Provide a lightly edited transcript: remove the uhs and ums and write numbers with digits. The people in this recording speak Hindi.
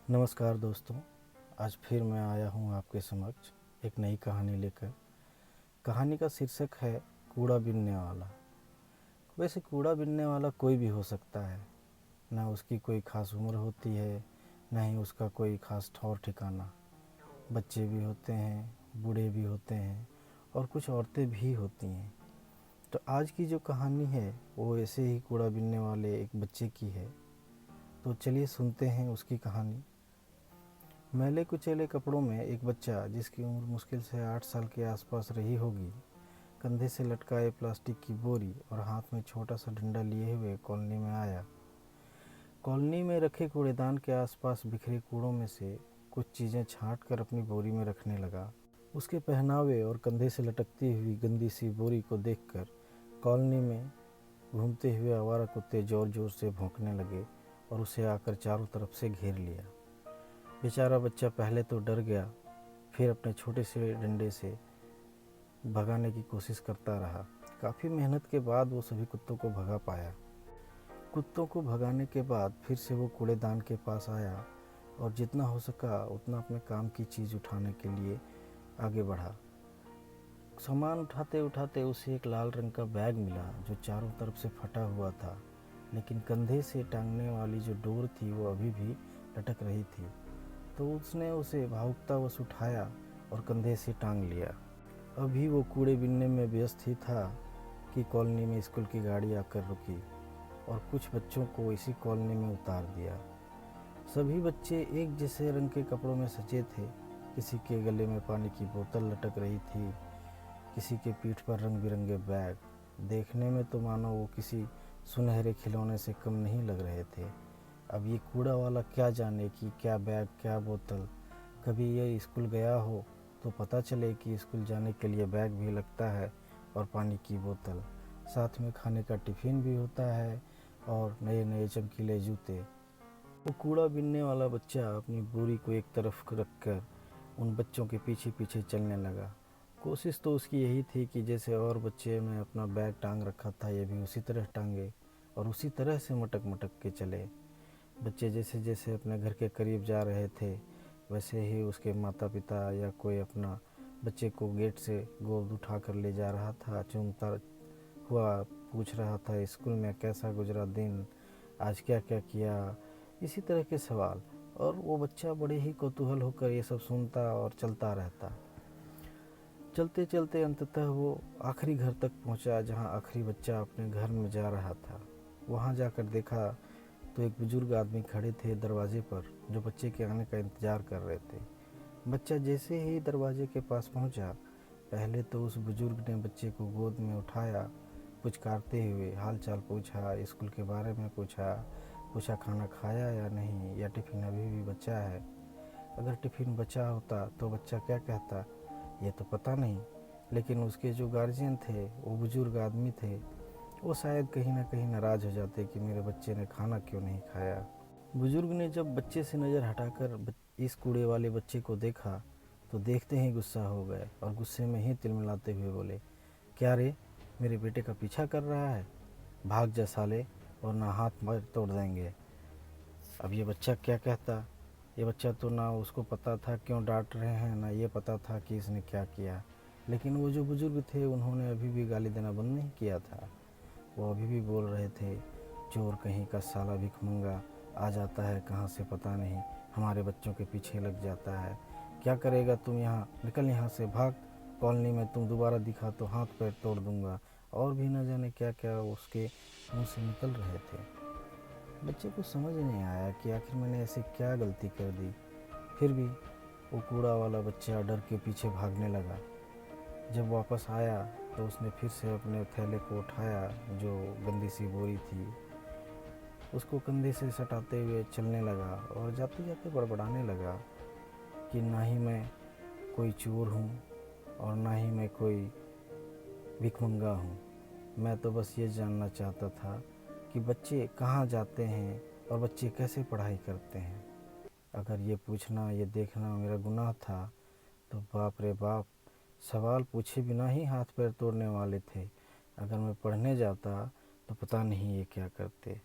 नमस्कार दोस्तों, आज फिर मैं आया हूँ आपके समक्ष एक नई कहानी लेकर। कहानी का शीर्षक है कूड़ा बीनने वाला। वैसे कूड़ा बीनने वाला कोई भी हो सकता है, ना उसकी कोई ख़ास उम्र होती है, ना ही उसका कोई ख़ास ठौर ठिकाना। बच्चे भी होते हैं, बूढ़े भी होते हैं और कुछ औरतें भी होती हैं। तो आज की जो कहानी है वो ऐसे ही कूड़ा बीनने वाले एक बच्चे की है। तो चलिए सुनते हैं उसकी कहानी। मैले कुचेले कपड़ों में एक बच्चा, जिसकी उम्र मुश्किल से 8 साल के आसपास रही होगी, कंधे से लटकाए प्लास्टिक की बोरी और हाथ में छोटा सा डंडा लिए हुए कॉलोनी में आया। कॉलोनी में रखे कूड़ेदान के आसपास बिखरे कूड़ों में से कुछ चीज़ें छांट कर अपनी बोरी में रखने लगा। उसके पहनावे और कंधे से लटकती हुई गंदी सी बोरी को देखकर कॉलोनी में घूमते हुए आवारा कुत्ते ज़ोर ज़ोर से भौंकने लगे और उसे आकर चारों तरफ से घेर लिया। बेचारा बच्चा पहले तो डर गया, फिर अपने छोटे से डंडे से भगाने की कोशिश करता रहा। काफ़ी मेहनत के बाद वो सभी कुत्तों को भगा पाया। कुत्तों को भगाने के बाद फिर से वो कूड़ेदान के पास आया और जितना हो सका उतना अपने काम की चीज़ उठाने के लिए आगे बढ़ा। सामान उठाते उठाते उसे एक लाल रंग का बैग मिला जो चारों तरफ से फटा हुआ था, लेकिन कंधे से टांगने वाली जो डोर थी वो अभी भी लटक रही थी। तो उसने उसे भावुकतावश उठाया और कंधे से टांग लिया। अभी वो कूड़े बीनने में व्यस्त ही था कि कॉलोनी में स्कूल की गाड़ी आकर रुकी और कुछ बच्चों को इसी कॉलोनी में उतार दिया। सभी बच्चे एक जैसे रंग के कपड़ों में सजे थे। किसी के गले में पानी की बोतल लटक रही थी, किसी के पीठ पर रंग बिरंगे बैग। देखने में तो मानो वो किसी सुनहरे खिलौने से कम नहीं लग रहे थे। अब ये कूड़ा वाला क्या जाने कि क्या बैग क्या बोतल। कभी ये स्कूल गया हो तो पता चले कि स्कूल जाने के लिए बैग भी लगता है और पानी की बोतल, साथ में खाने का टिफ़िन भी होता है और नए नए चमकीले जूते। वो कूड़ा बीनने वाला बच्चा अपनी बोरी को एक तरफ रखकर उन बच्चों के पीछे पीछे चलने लगा। कोशिश तो उसकी यही थी कि जैसे और बच्चे ने अपना बैग टांग रखा था, ये भी उसी तरह टांगे और उसी तरह से मटक मटक के चले। बच्चे जैसे जैसे अपने घर के करीब जा रहे थे, वैसे ही उसके माता पिता या कोई अपना बच्चे को गेट से गोद उठा कर ले जा रहा था, चूमता हुआ पूछ रहा था स्कूल में कैसा गुजरा दिन, आज क्या क्या किया, इसी तरह के सवाल। और वो बच्चा बड़े ही कौतूहल होकर ये सब सुनता और चलता रहता। चलते चलते अंततः वो आखिरी घर तक पहुंचा, जहां आखिरी बच्चा अपने घर में जा रहा था। वहां जाकर देखा तो एक बुजुर्ग आदमी खड़े थे दरवाजे पर, जो बच्चे के आने का इंतज़ार कर रहे थे। बच्चा जैसे ही दरवाजे के पास पहुंचा, पहले तो उस बुजुर्ग ने बच्चे को गोद में उठाया, पुचकारते हुए हाल चाल पूछा, स्कूल के बारे में पूछा खाना खाया या नहीं, या टिफ़िन अभी भी बचा है। अगर टिफ़िन बचा होता तो बच्चा क्या कहता ये तो पता नहीं, लेकिन उसके जो गार्जियन थे, वो बुजुर्ग आदमी थे, वो शायद कहीं ना कहीं नाराज़ हो जाते कि मेरे बच्चे ने खाना क्यों नहीं खाया। बुजुर्ग ने जब बच्चे से नज़र हटाकर इस कूड़े वाले बच्चे को देखा तो देखते ही गुस्सा हो गए और गुस्से में ही तिलमिलाते हुए बोले, क्या रे, मेरे बेटे का पीछा कर रहा है? भाग जा साले, वरना हाथ पैर तोड़ देंगे। अब ये बच्चा क्या कहता? ये बच्चा तो ना उसको पता था क्यों डांट रहे हैं, ना ये पता था कि इसने क्या किया। लेकिन वो जो बुजुर्ग थे उन्होंने अभी भी गाली देना बंद नहीं किया था। वो अभी भी बोल रहे थे, चोर कहीं का साला भिखमंगा, आ जाता है कहाँ से पता नहीं, हमारे बच्चों के पीछे लग जाता है। क्या करेगा तुम यहाँ, निकल यहाँ से, भाग। कॉलोनी में तुम दोबारा दिखा तो हाथ पैर तोड़ दूंगा। और भी न जाने क्या क्या उसके मुंह से निकल रहे थे। बच्चे को समझ नहीं आया कि आखिर मैंने ऐसे क्या गलती कर दी। फिर भी वो कूड़ा वाला बच्चा डर के पीछे भागने लगा। जब वापस आया तो उसने फिर से अपने थैले को उठाया, जो गंदी सी बोरी थी, उसको कंधे से सटाते हुए चलने लगा और जाते जाते बड़बड़ाने लगा कि ना ही मैं कोई चोर हूँ और ना ही मैं कोई भिखमंगा हूँ। मैं तो बस ये जानना चाहता था कि बच्चे कहाँ जाते हैं और बच्चे कैसे पढ़ाई करते हैं। अगर ये पूछना ये देखना मेरा गुनाह था तो बाप रे बाप, सवाल पूछे बिना ही हाथ पैर तोड़ने वाले थे। अगर मैं पढ़ने जाता तो पता नहीं ये क्या करते।